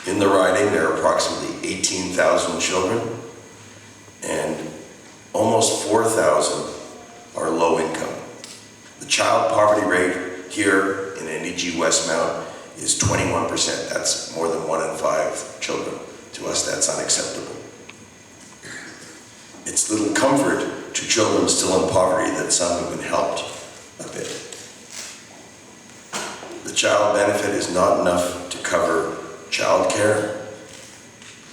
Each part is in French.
In the riding, there are approximately 18,000 children, and almost 4,000 are low income. The child poverty rate here in NDG Westmount is 21%. That's more than 1 in 5 children. To us, that's unacceptable. It's little comfort to children still in poverty that some have been helped a bit. The child benefit is not enough to cover child care,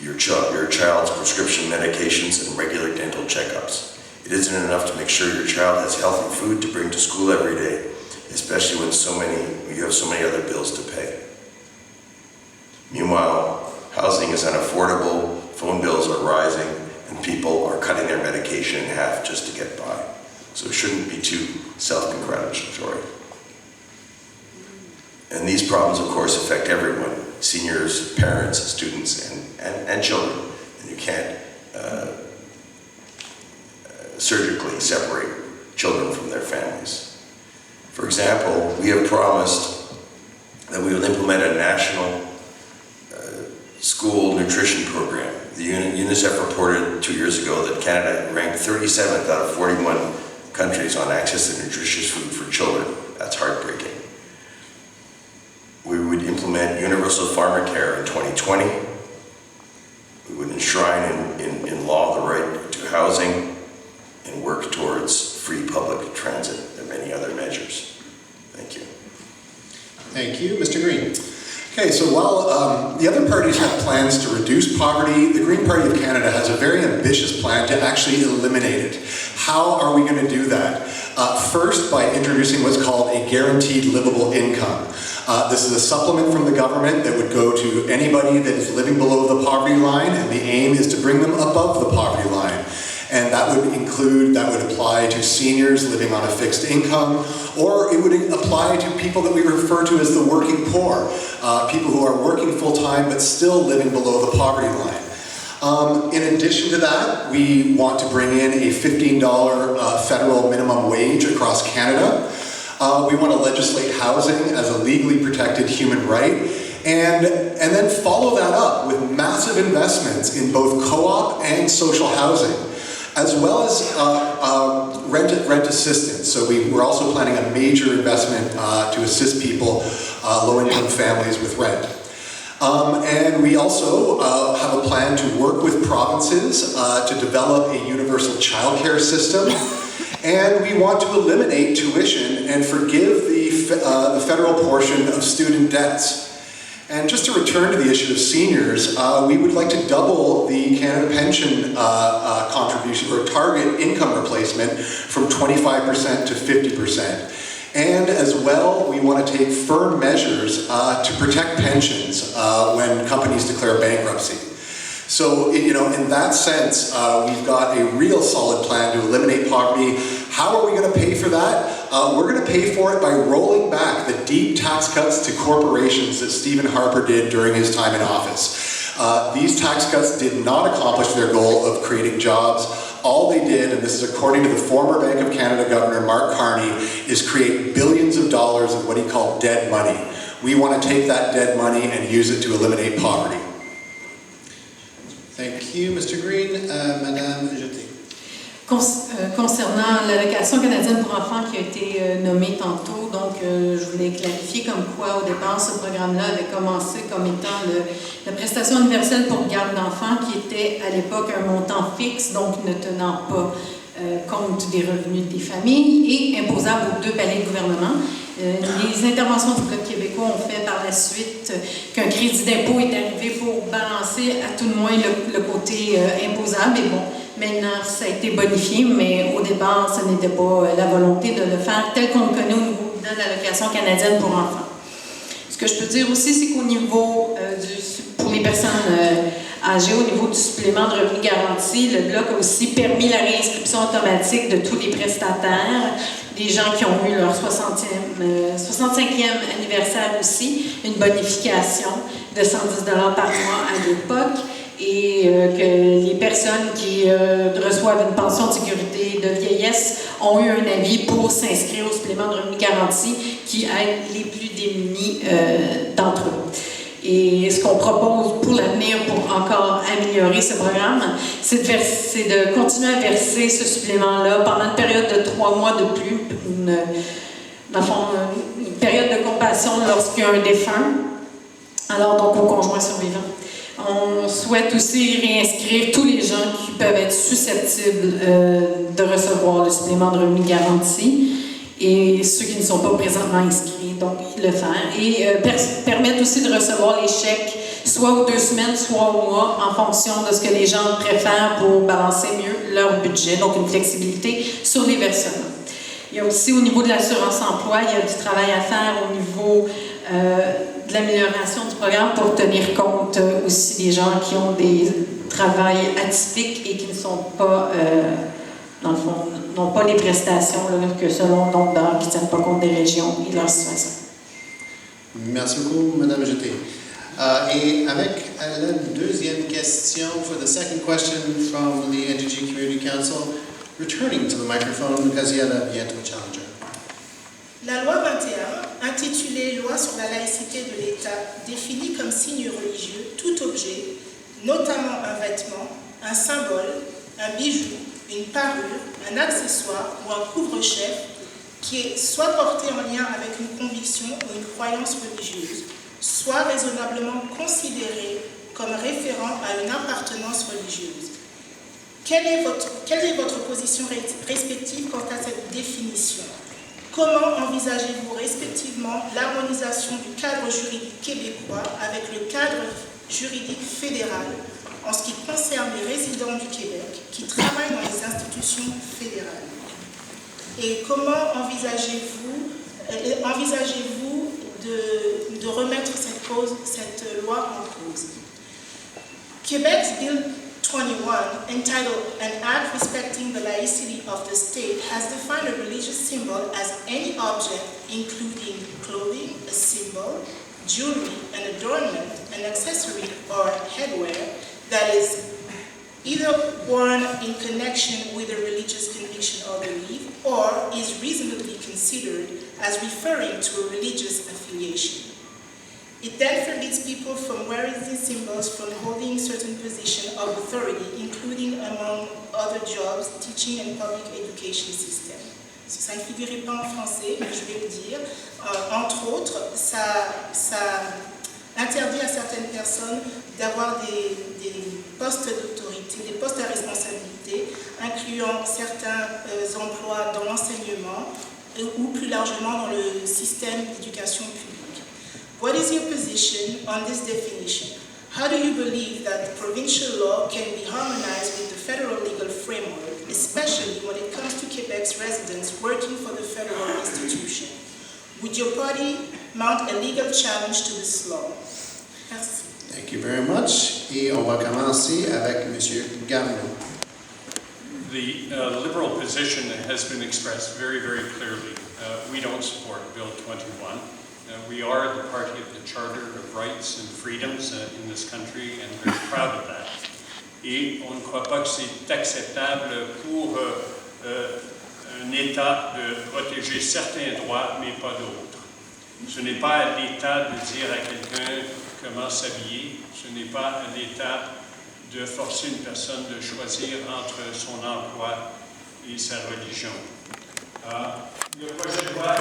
your child's prescription medications, and regular dental checkups. It isn't enough to make sure your child has healthy food to bring to school every day, especially when you have so many other bills to pay. Meanwhile, housing is unaffordable, phone bills are rising, and people are cutting their medication in half just to get by. So it shouldn't be too self-congratulatory. And these problems, of course, affect everyone: seniors, parents, students, and children. And you can't surgically separate children from their families. For example, we have promised that we will implement a national school nutrition program. The UNICEF reported 2 years ago that Canada ranked 37th out of 41 countries on access to nutritious food for children. That's heartbreaking. We would implement universal pharmacare in 2020. We would enshrine in law the right to housing and work towards free public transit and many other measures. Thank you. Thank you. Mr. Green. Okay, so while the other parties have plans to reduce poverty, the Green Party of Canada has a very ambitious plan to actually eliminate it. How are we going to do that? First, by introducing what's called a guaranteed livable income. This is a supplement from the government that would go to anybody that is living below the poverty line, and the aim is to bring them above the poverty line. And that would apply to seniors living on a fixed income, or it would apply to people that we refer to as the working poor, people who are working full-time but still living below the poverty line. In addition to that, we want to bring in a $15 federal minimum wage across Canada. We want to legislate housing as a legally protected human right, and then follow that up with massive investments in both co-op and social housing, as well as rent assistance. So we're also planning a major investment to assist people, low-income families with rent. And we also have a plan to work with provinces to develop a universal childcare system. And we want to eliminate tuition and forgive the federal portion of student debts. And just to return to the issue of seniors, we would like to double the Canada Pension contribution or target income replacement from 25% to 50%. And as well, we want to take firm measures to protect pensions when companies declare bankruptcy. So, in that sense, we've got a real solid plan to eliminate poverty. How are we going to pay for that? We're going to pay for it by rolling back the deep tax cuts to corporations that Stephen Harper did during his time in office. These tax cuts did not accomplish their goal of creating jobs. All they did, and this is according to the former Bank of Canada Governor Mark Carney, is create billions of dollars of what he called dead money. We want to take that dead money and use it to eliminate poverty. Thank you, Mr. Green. Madame Jeté. Concernant l'allocation canadienne pour enfants qui a été nommée tantôt, donc je voulais clarifier comme quoi au départ ce programme-là avait commencé comme étant la prestation universelle pour garde d'enfants qui était à l'époque un montant fixe, donc ne tenant pas compte des revenus des familles et imposable aux 2 paliers de gouvernement. Les interventions du Bloc québécois ont fait par la suite qu'un crédit d'impôt est arrivé pour balancer à tout le moins le côté imposable. Et bon, maintenant ça a été bonifié, mais au départ, ce n'était pas la volonté de le faire tel qu'on le connaît au niveau de l'allocation canadienne pour enfants. Ce que je peux dire aussi, c'est qu'au niveau pour les personnes âgées, au niveau du supplément de revenu garanti, le Bloc a aussi permis la réinscription automatique de tous les prestataires, des gens qui ont eu leur 65e anniversaire aussi, une bonification de 110 $ par mois à l'époque, et que les personnes qui reçoivent une pension de sécurité de vieillesse ont eu un avis pour s'inscrire au supplément de revenu garanti qui aide les plus démunis d'entre eux. Et ce qu'on propose pour l'avenir, pour encore améliorer ce programme, c'est de continuer à verser ce supplément-là pendant une période de 3 mois de plus, dans le fond, une période de compassion lorsqu'il y a un défunt, alors donc aux conjoints survivants. On souhaite aussi réinscrire tous les gens qui peuvent être susceptibles de recevoir le supplément de revenu garanti et ceux qui ne sont pas présentement inscrits, donc le faire. Et permettre aussi de recevoir les chèques soit aux 2 semaines, soit au mois, en fonction de ce que les gens préfèrent pour balancer mieux leur budget, donc une flexibilité sur les versements. Il y a aussi au niveau de l'assurance emploi, il y a du travail à faire au niveau de l'amélioration du programme pour tenir compte aussi des gens qui ont des travails atypiques et qui ne sont pas, dans le fond, n'ont pas les prestations là, que selon le nombre d'heures, qui ne tiennent pas compte des régions et de leur situation. Merci beaucoup, Madame Jeté. Et avec la deuxième question, for the second question from the NGG Community Council, returning to the microphone, Gaziela Viento Challenger. La loi 21, intitulée Loi sur la laïcité de l'État, définit comme signe religieux tout objet, notamment un vêtement, un symbole, un bijou, une parure, un accessoire ou un couvre-chef qui est soit porté en lien avec une conviction ou une croyance religieuse, soit raisonnablement considéré comme référent à une appartenance religieuse. Quelle est votre position respective quant à cette définition? Comment envisagez-vous respectivement l'harmonisation du cadre juridique québécois avec le cadre juridique fédéral en ce qui concerne les résidents du Québec qui travaillent dans les institutions fédérales? Et comment envisagez-vous de remettre cette loi en cause? Quebec's Bill 21, entitled An Act Respecting the Laicity of the State, has defined a religious symbol as any object, including clothing, a symbol, jewelry, an adornment, an accessory, or headwear that is either worn in connection with a religious conviction or belief, or is reasonably considered as referring to a religious affiliation. It then forbids people from wearing these symbols from holding certain position of authority, including among other jobs, teaching and public education system. Ça ne figurait pas en français, mais je vais le dire. Entre autres, ça interdit à certaines personnes d'avoir des postes d'autorité, des postes à responsabilité, incluant certains emplois dans l'enseignement ou plus largement dans le système d'éducation publique. What is your position on this definition? How do you believe that provincial law can be harmonized with the federal legal framework, especially when it comes to Quebec's residents working for the federal institution? Would your party mount a legal challenge to this law? Merci. Thank you very much. Et on va commencer avec Monsieur Garneau. The Liberal position has been expressed very, very clearly. We don't support Bill 21. We are the party of the Charter of Rights and Freedoms in this country, and we're proud of that. Et on ne croit pas que c'est acceptable pour un État de protéger certains droits, mais pas d'autres. Ce n'est pas à l'État de dire à quelqu'un comment s'habiller. Ce n'est pas à l'État de forcer une personne de choisir entre son emploi et sa religion. Le projet de loi